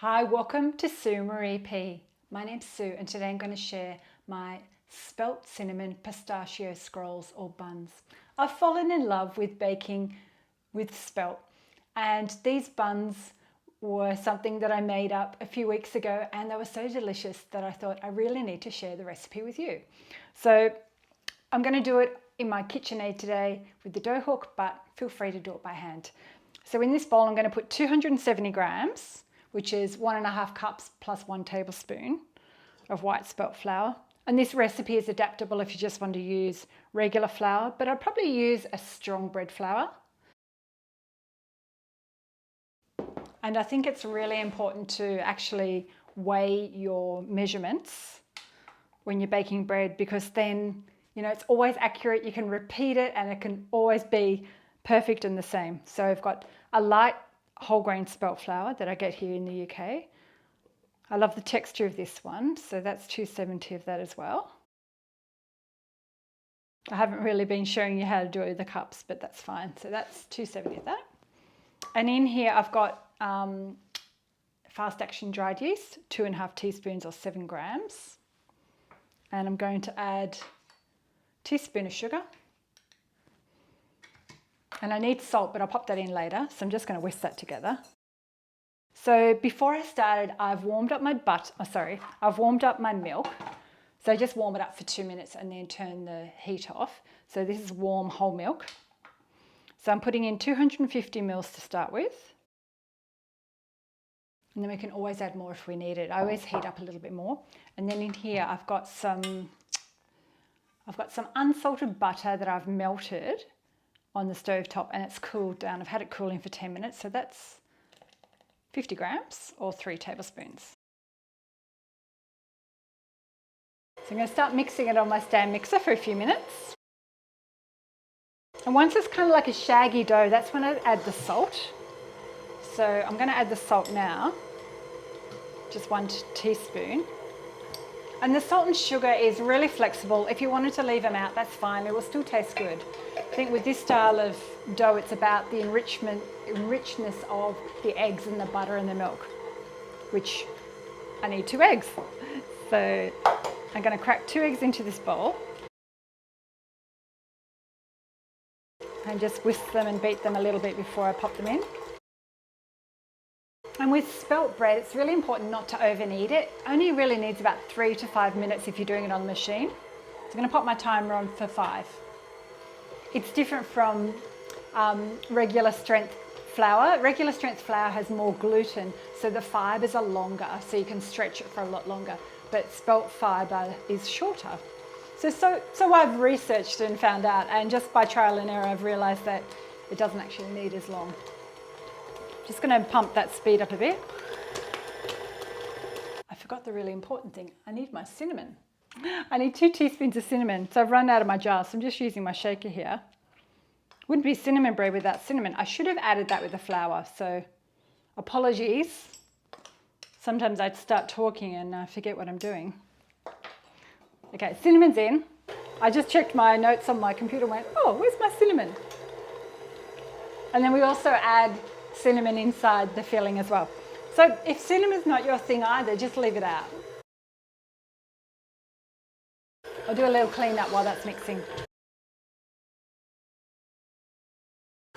Hi, welcome to Sue Marie P. My name's Sue and today I'm going to share my Spelt Cinnamon Pistachio Scrolls or buns. I've fallen in love with baking with spelt, and these buns were something that I made up a few weeks ago and they were so delicious that I thought I really need to share the recipe with you. So I'm going to do it in my KitchenAid today with the dough hook, but feel free to do it by hand. So in this bowl I'm going to put 270 grams, which is 1.5 cups plus 1 tablespoon of white spelt flour. And this recipe is adaptable if you just want to use regular flour, but I'd probably use a strong bread flour. And I think it's really important to actually weigh your measurements when you're baking bread, because then, you know, it's always accurate. You can repeat it and it can always be perfect and the same. So I've got a light whole grain spelt flour that I get here in the UK. I love the texture of this one, so that's 270 of that as well. I haven't really been showing you how to do the cups, but that's fine. So that's 270 of that. And in here I've got fast action dried yeast, 2.5 teaspoons or 7 grams. And I'm going to add a teaspoon of sugar. And I need salt, but I'll pop that in later. So I'm just going to whisk that together. So before I started, I've warmed up my milk. So I just warm it up for 2 minutes and then turn the heat off. So this is warm whole milk. So I'm putting in 250 mils to start with. And then we can always add more if we need it. I always heat up a little bit more. And then in here I've got some unsalted butter that I've melted on the stove top, and it's cooled down. I've had it cooling for 10 minutes, so that's 50 grams or 3 tablespoons. So I'm going to start mixing it on my stand mixer for a few minutes. And once it's kind of like a shaggy dough, that's when I add the salt. So I'm going to add the salt now, just 1 teaspoon. And the salt and sugar is really flexible. If you wanted to leave them out, that's fine. It will still taste good. I think with this style of dough, it's about the richness of the eggs and the butter and the milk, which I need 2 eggs. So I'm going to crack 2 eggs into this bowl and just whisk them and beat them a little bit before I pop them in. And with spelt bread, it's really important not to over knead it. Only really needs about 3 to 5 minutes if you're doing it on the machine. So I'm going to pop my timer on for 5. It's different from regular strength flour. Regular strength flour has more gluten, so the fibres are longer, so you can stretch it for a lot longer. But spelt fibre is shorter. So I've researched and found out, and just by trial and error, I've realised that it doesn't actually need as long. Just going to pump that speed up a bit. I forgot the really important thing. I need my cinnamon. I need 2 teaspoons of cinnamon. So I've run out of my jar, so I'm just using my shaker here. Wouldn't be cinnamon bread without cinnamon. I should have added that with the flour, so apologies. Sometimes I'd start talking and I forget what I'm doing. Okay, cinnamon's in. I just checked my notes on my computer and went, oh, where's my cinnamon? And then we also add cinnamon inside the filling as well. So if cinnamon's not your thing either, just leave it out. I'll do a little clean up while that's mixing.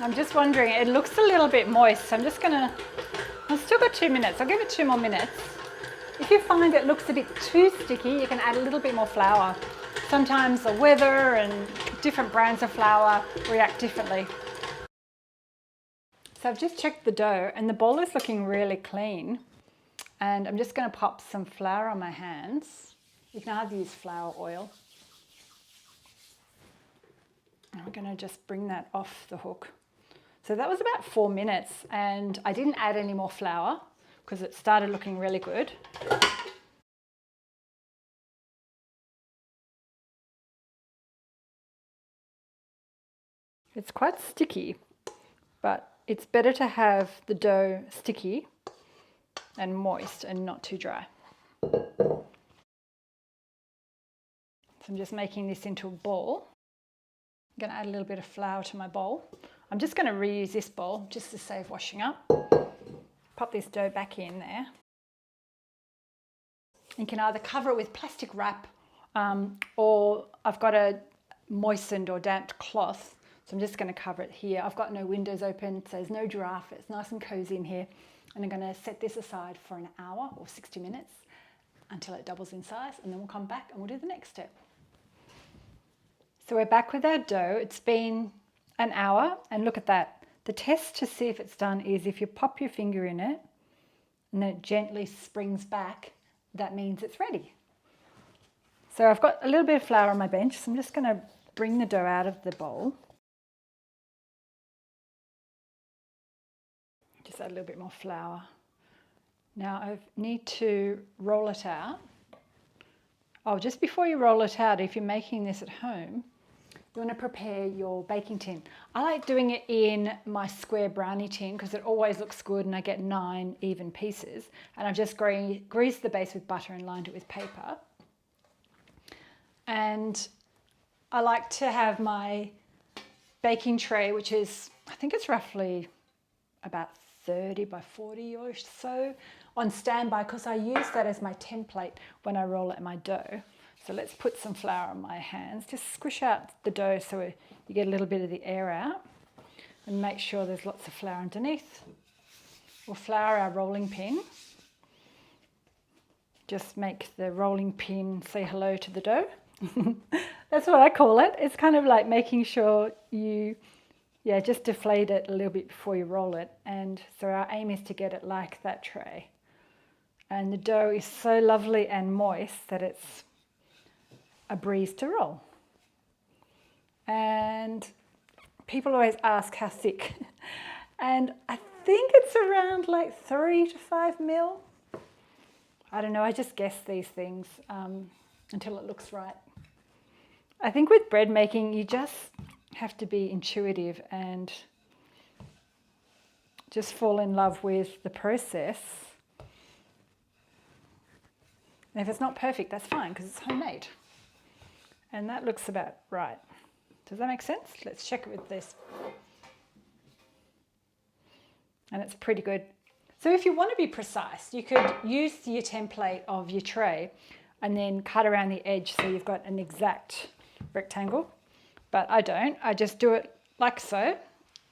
I'm just wondering, it looks a little bit moist, so I've still got 2 minutes. I'll give it 2 more minutes. If you find it looks a bit too sticky, you can add a little bit more flour. Sometimes the weather and different brands of flour react differently. So I've just checked the dough and the bowl is looking really clean, and I'm just going to pop some flour on my hands. You can either use flour or oil. And I'm going to just bring that off the hook. So that was about 4 minutes, and I didn't add any more flour because it started looking really good. It's quite sticky, but it's better to have the dough sticky and moist and not too dry. So I'm just making this into a ball. I'm going to add a little bit of flour to my bowl. I'm just going to reuse this bowl just to save washing up. pop this dough back in there. You can either cover it with plastic wrap or I've got a moistened or damped cloth. So I'm just going to cover it here. I've got no windows open, so there's no draft. It's nice and cozy in here. And I'm going to set this aside for an hour or 60 minutes until it doubles in size, and then we'll come back and we'll do the next step. So we're back with our dough. It's been an hour, and look at that. The test to see if it's done is if you pop your finger in it and then it gently springs back, that means it's ready. So I've got a little bit of flour on my bench, so I'm just going to bring the dough out of the bowl. Just add a little bit more flour. Now I need to roll it out. Oh, just before you roll it out, if you're making this at home, you want to prepare your baking tin. I like doing it in my square brownie tin because it always looks good and I get 9 even pieces. And I've just greased the base with butter and lined it with paper. And I like to have my baking tray, which is, I think it's roughly about 30 by 40 or so, on standby because I use that as my template when I roll out my dough. So let's put some flour on my hands. Just squish out the dough so you get a little bit of the air out and make sure there's lots of flour underneath. We'll flour our rolling pin. Just make the rolling pin say hello to the dough. That's what I call it. It's kind of like making sure you just deflate it a little bit before you roll it. And so our aim is to get it like that tray. And the dough is so lovely and moist that it's a breeze to roll. And people always ask how thick. And I think it's around like 3 to 5 mil. I don't know, I just guess these things until it looks right. I think with bread making, you just have to be intuitive and just fall in love with the process. And if it's not perfect, that's fine because it's homemade. And that looks about right. Does that make sense? Let's check it with this. And it's pretty good. So if you want to be precise, you could use your template of your tray and then cut around the edge so you've got an exact rectangle. But I don't. I just do it like so.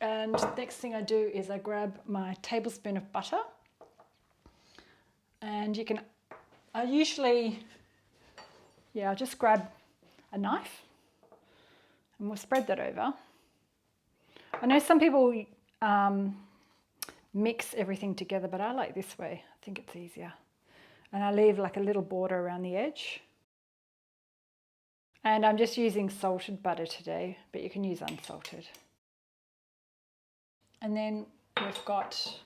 And next thing I do is I grab my tablespoon of butter. And you can, I'll just grab a knife and we'll spread that over. I know some people mix everything together, but I like this way. I think it's easier. And I leave like a little border around the edge. And I'm just using salted butter today, but you can use unsalted. And then we've got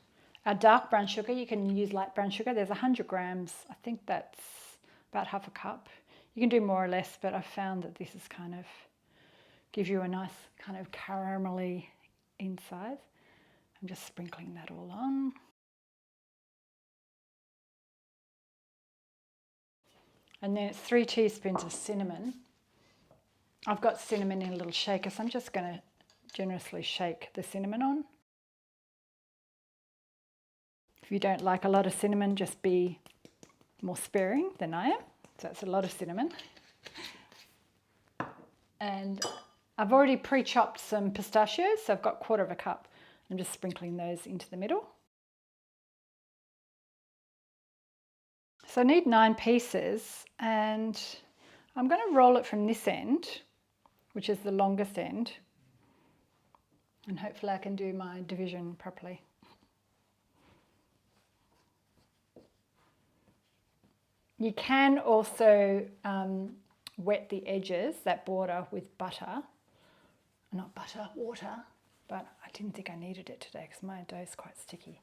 our dark brown sugar. You can use light brown sugar. There's 100 grams. I think that's about half a cup. You can do more or less, but I've found that this is kind of gives you a nice kind of caramelly inside. I'm just sprinkling that all on. And then it's 3 teaspoons of cinnamon. I've got cinnamon in a little shaker, so I'm just going to generously shake the cinnamon on. If you don't like a lot of cinnamon, just be more sparing than I am. So that's a lot of cinnamon. And I've already pre-chopped some pistachios, so I've got 1/4 cup. I'm just sprinkling those into the middle. So I need 9 pieces, and I'm going to roll it from this end, which is the longest end, and hopefully I can do my division properly. You can also wet the edges, that border, with butter. Not butter, water, but I didn't think I needed it today because my dough is quite sticky.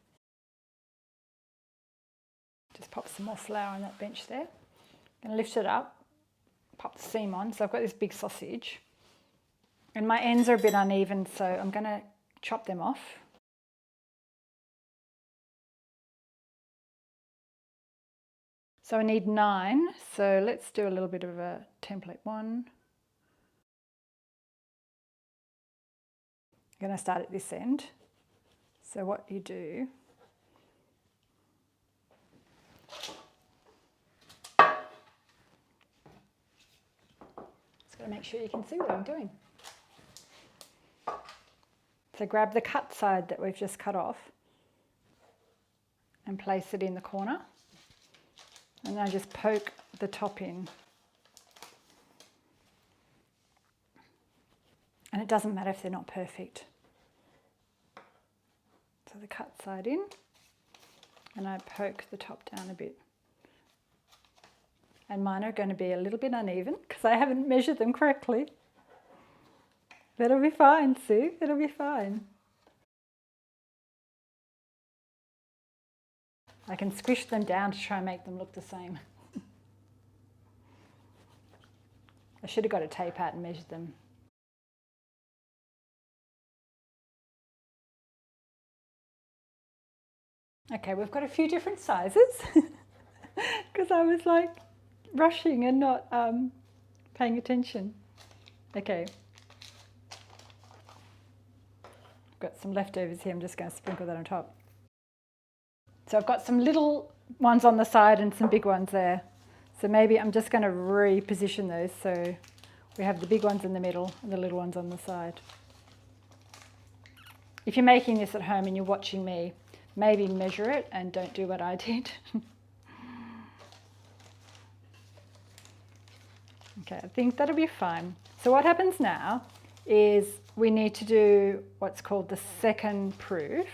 Just pop some more flour on that bench there. I'm going to lift it up, pop the seam on. So I've got this big sausage. And my ends are a bit uneven, so I'm going to chop them off. So I need 9, so let's do a little bit of a template 1. I'm going to start at this end. So what you do Gotta make sure you can see what I'm doing. So grab the cut side that we've just cut off and place it in the corner. And then I just poke the top in. And it doesn't matter if they're not perfect. So the cut side in, and I poke the top down a bit. And mine are going to be a little bit uneven because I haven't measured them correctly. That'll be fine, Sue, it'll be fine. I can squish them down to try and make them look the same. I should have got a tape out and measured them. Okay, we've got a few different sizes because I was like rushing and not paying attention. Okay. I've got some leftovers here, I'm just going to sprinkle that on top. So I've got some little ones on the side and some big ones there. So maybe I'm just going to reposition those so we have the big ones in the middle and the little ones on the side. If you're making this at home and you're watching me, maybe measure it and don't do what I did. Okay, I think that'll be fine. So what happens now is we need to do what's called the second proof.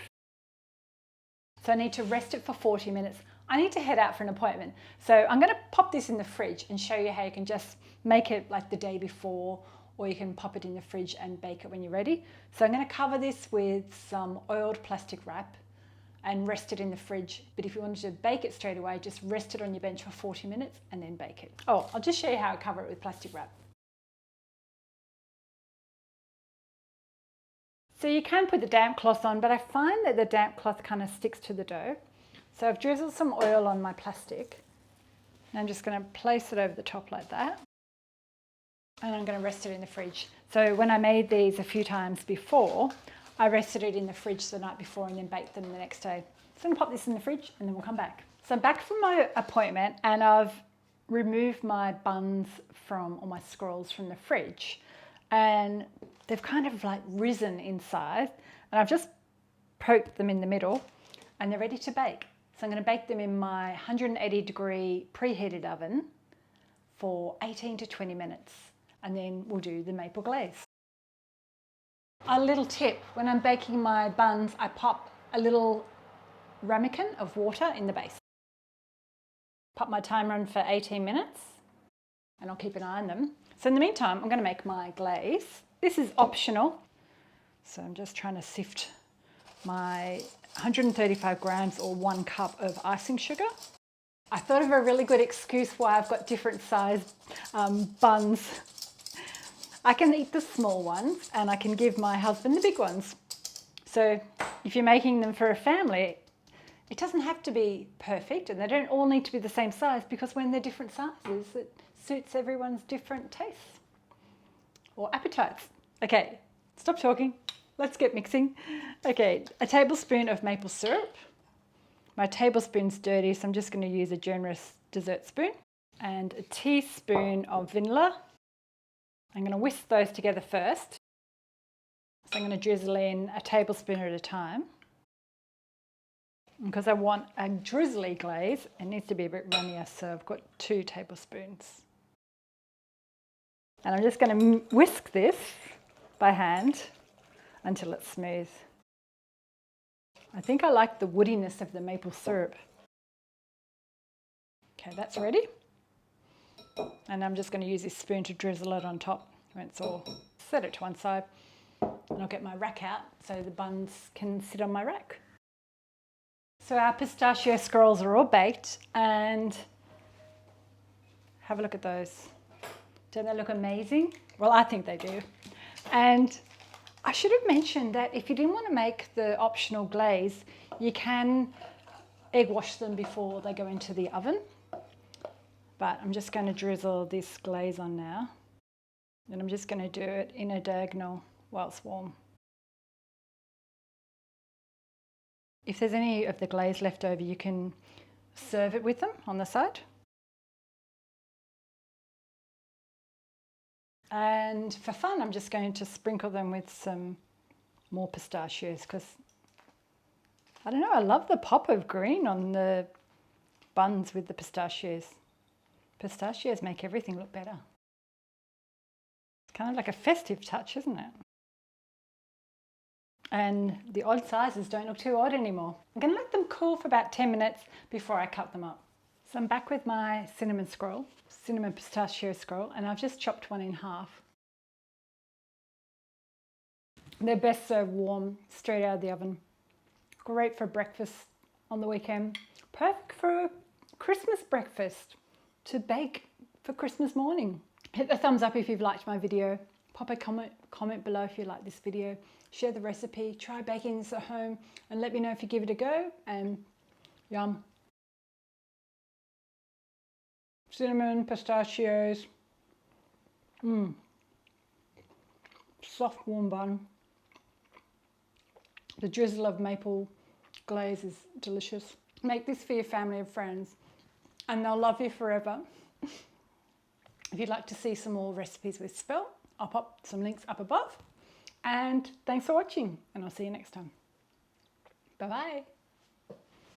So I need to rest it for 40 minutes. I need to head out for an appointment. So I'm going to pop this in the fridge and show you how you can just make it like the day before, or you can pop it in the fridge and bake it when you're ready. So I'm going to cover this with some oiled plastic wrap and rest it in the fridge. But if you wanted to bake it straight away, just rest it on your bench for 40 minutes and then bake it. Oh, I'll just show you how I cover it with plastic wrap. So you can put the damp cloth on, but I find that the damp cloth kind of sticks to the dough. So I've drizzled some oil on my plastic. And I'm just going to place it over the top like that. And I'm going to rest it in the fridge. So when I made these a few times before, I rested it in the fridge the night before and then baked them the next day. So I'm going to pop this in the fridge and then we'll come back. So I'm back from my appointment and I've removed my buns or my scrolls from the fridge. And they've kind of like risen in size. And I've just poked them in the middle and they're ready to bake. So I'm going to bake them in my 180 degree preheated oven for 18 to 20 minutes. And then we'll do the maple glaze. A little tip, when I'm baking my buns, I pop a little ramekin of water in the base. Pop my timer on for 18 minutes and I'll keep an eye on them. So in the meantime, I'm going to make my glaze. This is optional. So I'm just trying to sift my 135 grams or 1 cup of icing sugar. I thought of a really good excuse why I've got different sized buns. I can eat the small ones and I can give my husband the big ones. So if you're making them for a family, it doesn't have to be perfect and they don't all need to be the same size, because when they're different sizes, it suits everyone's different tastes or appetites. Okay, stop talking. Let's get mixing. Okay, a tablespoon of maple syrup. My tablespoon's dirty, so I'm just going to use a generous dessert spoon. And a teaspoon of vanilla. I'm going to whisk those together first. So I'm going to drizzle in a tablespoon at a time. Because I want a drizzly glaze, it needs to be a bit runnier, so I've got 2 tablespoons. And I'm just going to whisk this by hand until it's smooth. I think I like the woodiness of the maple syrup. Okay, that's ready. And I'm just going to use this spoon to drizzle it on top when it's all. Set it to one side and I'll get my rack out so the buns can sit on my rack. So our pistachio scrolls are all baked, and have a look at those. Don't they look amazing? Well, I think they do. And I should have mentioned that if you didn't want to make the optional glaze, you can egg wash them before they go into the oven. But I'm just going to drizzle this glaze on now. And I'm just going to do it in a diagonal while it's warm. If there's any of the glaze left over, you can serve it with them on the side. And for fun, I'm just going to sprinkle them with some more pistachios because, I don't know, I love the pop of green on the buns with the pistachios. Pistachios make everything look better. It's kind of like a festive touch, isn't it? And the odd sizes don't look too odd anymore. I'm going to let them cool for about 10 minutes before I cut them up. So I'm back with my cinnamon pistachio scroll, and I've just chopped one in half. They're best served warm, straight out of the oven. Great for breakfast on the weekend. Perfect for Christmas breakfast, to bake for Christmas morning. Hit the thumbs up if you've liked my video. Pop a comment below if you like this video. Share the recipe, try baking this at home, and let me know if you give it a go, and yum. Cinnamon, pistachios, soft warm bun. The drizzle of maple glaze is delicious. Make this for your family and friends, and they'll love you forever. If you'd like to see some more recipes with Spelt, I'll pop some links up above. And thanks for watching, and I'll see you next time. Bye-bye.